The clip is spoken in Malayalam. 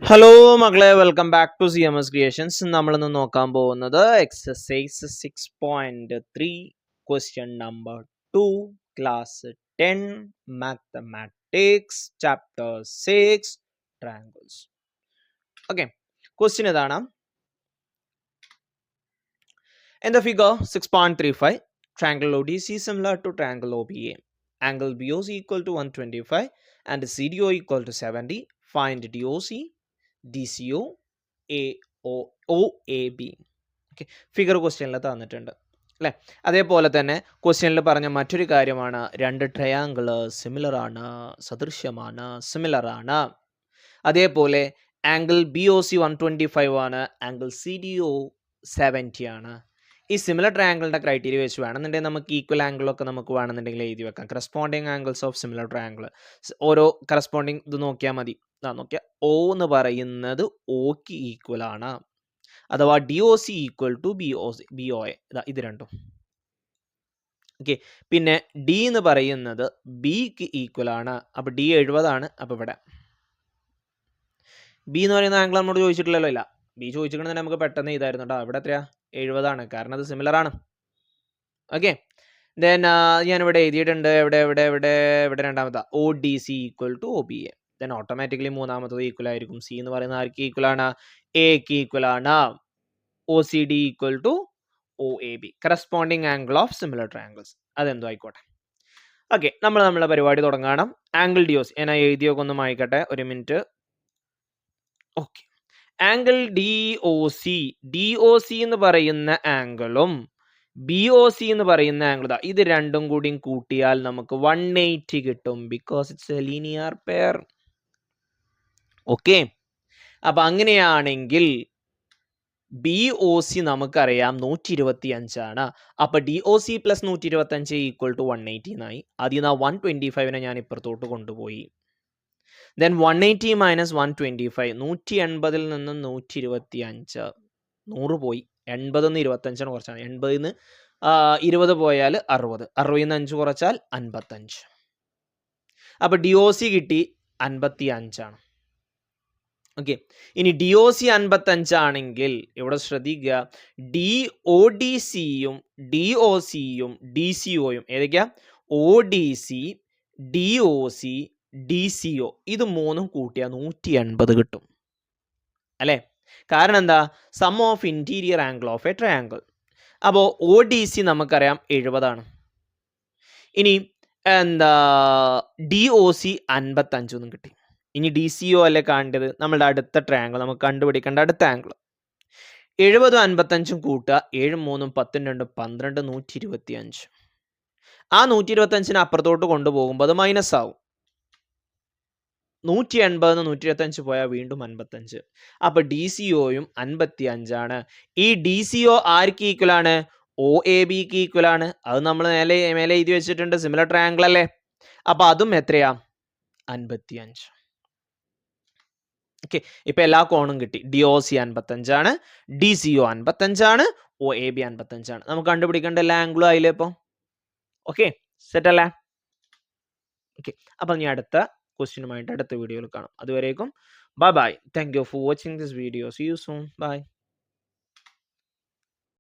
ഹലോ മക്കളെ, welcome back to CMS creations. നമ്മളിന്ന് നോക്കാൻ പോകുന്നത് exercise 6.3 question number 2 class 10 mathematics chapter 6 triangles. Okay, question ഇതാണ്. In the figure 6.35, triangle ODC is similar to triangle OBA. Angle BOC equal to 125 and CDO equal to 70. Find DOC, DCO, OAB. Okay, figure ക്വസ്റ്റ്യനിൽ തന്നിട്ടുണ്ട് അല്ലേ. അതേപോലെ തന്നെ ക്വസ്റ്റ്യനിൽ പറഞ്ഞ മറ്റൊരു കാര്യമാണ്, രണ്ട് ട്രയാങ്കിൾ സിമിലർ ആണ്, സദൃശ്യമാണ്, സിമിലർ ആണ്. അതേപോലെ ആംഗിൾ BOC 125 ആണ്, ആംഗിൾ CDO 70 ആണ്. ഈ സിമിലർ ട്രയാങ്കിളിൻ്റെ ക്രൈറ്റീരിയ വെച്ച് വേണമെന്നുണ്ടെങ്കിൽ നമുക്ക് ഈക്വൽ ആംഗിളൊക്കെ നമുക്ക് വേണമെന്നുണ്ടെങ്കിൽ എഴുതി വെക്കാം. Corresponding angles of similar triangle, ഓരോ കറസ്പോണ്ടിങ് ഇത് നോക്കിയാൽ മതി. നോക്കിയാൽ O എന്ന് പറയുന്നത് Oക്ക് ഈക്വൽ ആണ്, അഥവാ DOC ഈക്വൽ ടു BOA, ഇത് രണ്ടും. ഓക്കെ, പിന്നെ D എന്ന് പറയുന്നത് Bക്ക് ഈക്വൽ ആണ്. അപ്പോൾ D 70 ആണ്. അപ്പോൾ ഇവിടെ B എന്ന് പറയുന്ന ആംഗിൾ നമ്മോട് ചോദിച്ചിട്ടില്ലല്ലോ. ഇല്ല, B ചോദിച്ചിട്ടുണ്ടെങ്കിൽ നമുക്ക് പെട്ടെന്ന് ഇതായിരുന്നു കേട്ടോ. ഇവിടെ എത്രയാ? 70 ആണ്, കാരണം അത് സിമിലർ ആണ്. ഓക്കെ, ദെൻ ഞാനിവിടെ എഴുതിയിട്ടുണ്ട്. ഇവിടെ രണ്ടാമത്തെ ODC equal to OBA. Then automatically മൂന്നാമത്തത് ഈക്വൽ ആയിരിക്കും. C എന്ന് പറയുന്ന ആർക്ക് ഈക്വൽ ആണ്? Aക്ക് ഈക്വൽ ആണ്. OCD equal to OAB, corresponding angle of similar triangles. അതെന്തോ ആയിക്കോട്ടെ. ഓക്കെ, നമ്മളെ പരിപാടി തുടങ്ങണം. ആംഗിൾ DOC ഞാൻ എഴുതിയൊക്കെ ഒന്ന് വായിക്കട്ടെ, ഒരു മിനിറ്റ്. ഓക്കെ, ആംഗിൾ DOC എന്ന് പറയുന്ന ആംഗിളും BOC എന്ന് പറയുന്ന ആംഗിൾ, ഇത് രണ്ടും കൂടി കൂട്ടിയാൽ നമുക്ക് 180 കിട്ടും, because it's A linear pair. Okay, അപ്പൊ അങ്ങനെയാണെങ്കിൽ BOC നമുക്കറിയാം 125 ആണ്. അപ്പൊ DOC പ്ലസ് 125 ഈക്വൽ ടു 180 എന്നായി. അതിൽ നിന്ന് 125 ഞാൻ ഇപ്പുറത്തോട്ട് കൊണ്ടുപോയി. ദെൻ 180 മൈനസ് 125, 180 നിന്ന് 125, 100 പോയി. 80 നിന്ന് 25 കുറച്ചാണ്. 80 നിന്ന് 20 പോയാൽ 60, 60 നിന്ന് 5 കുറച്ചാൽ 55. അപ്പൊ DOC കിട്ടി 55 ആണ്. ഓക്കെ, ഇനി DOC 55 ആണെങ്കിൽ ഇവിടെ ശ്രദ്ധിക്കുക, ODCയും DOCയും DCOയും ഏതൊക്കെയാ? ODC, DOC, DCO ഇത് മൂന്നും കൂട്ടിയാൽ 180 കിട്ടും അല്ലേ. കാരണം എന്താ? Sum of interior angle of a triangle. അപ്പോൾ ODC നമുക്കറിയാം 70 ആണ്. ഇനി എന്താ DOC 55 ഒന്നും കിട്ടി. ഇനി DCO അല്ലേ കാണേണ്ടത്, നമ്മളുടെ അടുത്ത ട്രയാങ്കിൾ, നമുക്ക് കണ്ടുപിടിക്കേണ്ട അടുത്ത ആംഗിൾ. 70 55 കൂട്ടുക, 7 3 10 2 12, 125. ആ 125 അപ്പുറത്തോട്ട് കൊണ്ടുപോകുമ്പോൾ അത് മൈനസ് ആവും. 180 125 പോയാൽ വീണ്ടും 55. അപ്പൊ DCOയും 55 ആണ്. ഈ DCO ആർക്ക് ഈക്വൽ ആണ്? OABക്ക് ഈക്വൽ ആണ്. അത് നമ്മൾ മേലെ എഴുതി വെച്ചിട്ടുണ്ട്, സിമിലർ ട്രയാങ്കിൾ അല്ലേ. അപ്പൊ അതും എത്രയാ? 55. ഓക്കെ, ഇപ്പൊ എല്ലാ കോണും കിട്ടി. DOC 55 ആണ്, DCO 55 ആണ്, OAB 55 ആണ്. നമുക്ക് കണ്ടുപിടിക്കേണ്ട എല്ലാ ആംഗിളും ആയില്ലേ ഇപ്പൊ? ഓക്കെ, സെറ്റ് അല്ലേ? ഓക്കെ, അപ്പൊ ഇനി അടുത്ത ക്വസ്റ്റ്യനുമായിട്ട് അടുത്ത വീഡിയോയിൽ കാണാം. അതുവരേക്കും bye bye. Thank you for watching this video. See you soon. By.